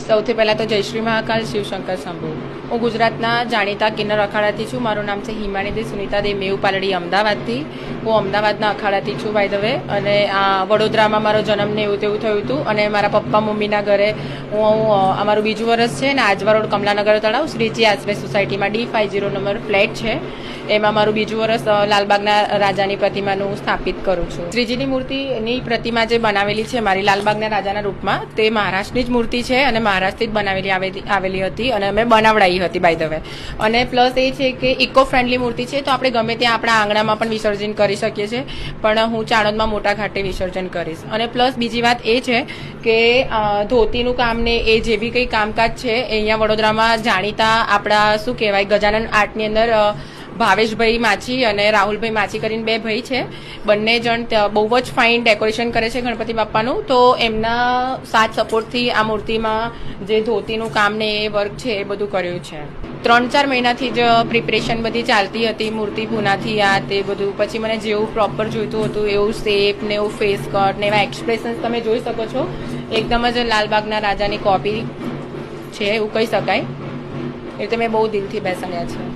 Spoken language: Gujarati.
સૌથી પહેલાં તો જય શ્રી મહાકાલ, શિવશંકર શંભુ. હું ગુજરાતના જાણીતા કિન્નર અખાડાથી છું. મારું નામ છે હિમાણીદી સુનિતાદે મેવ પાલડી, અમદાવાદથી. હું અમદાવાદના અખાડાથી છું બાય ધ વે. અને વડોદરામાં મારો જન્મ ને એવું તેવું થયું હતું. અને મારા પપ્પા મમ્મીના ઘરે હું અમારું બીજું વર્ષ છે. અને આજવા રોડ કમલાનગર તળાવ શ્રીજી આશ્રય સોસાયટીમાં D50 નંબર ફ્લેટ છે. એમાં મારું બીજું વર્ષ લાલબાગના રાજાની પ્રતિમાનું સ્થાપિત કરું છું. શ્રીજીની મૂર્તિની પ્રતિમા જે બનાવેલી છે મારી લાલબાગના રાજાના રૂપમાં, તે મહારાષ્ટ્રની જ મૂર્તિ છે અને મહારાષ્ટ્રથી જ બનાવેલી આવેલી હતી અને અમે બનાવડાવી હતી બાય ધ વે. અને પ્લસ એ છે કે ઇકો ફ્રેન્ડલી મૂર્તિ છે, તો આપણે ગમે ત્યાં આપણા આંગણામાં પણ વિસર્જન કરી શકીએ છીએ. પણ હું ચાણોદમાં મોટા ઘાટે વિસર્જન કરીશ. અને પ્લસ બીજી વાત એ છે કે ધોતીનું કામ ને એ જે બી કંઈ કામકાજ છે એ અહીંયા વડોદરામાં જાણીતા આપણા શું કહેવાય ગજાનન આર્ટની અંદર ભાવેશભાઈ માછી અને રાહુલભાઈ માછી કરીને બે ભાઈ છે. બંને જણ બહુ જ ફાઇન ડેકોરેશન કરે છે ગણપતિ બાપ્પાનું. તો એમના સાથ સપોર્ટથી આ મૂર્તિમાં જે ધોતીનું કામ ને એ વર્ક છે એ બધું કર્યું છે. 3-4 મહિનાથી જ પ્રિપરેશન બધી ચાલતી હતી, મૂર્તિ પૂનાથી આ તે બધું. પછી મને જેવું પ્રોપર જોઈતું હતું એવું શેપ ને એવું ફેસ કટ ને એવા એક્સપ્રેશન્સ તમે જોઈ શકો છો. એકદમ જ લાલબાગના રાજાની કોપી છે એવું કહી શકાય. એ રીતે મેં બહુ દિલથી બેસાડ્યા છે.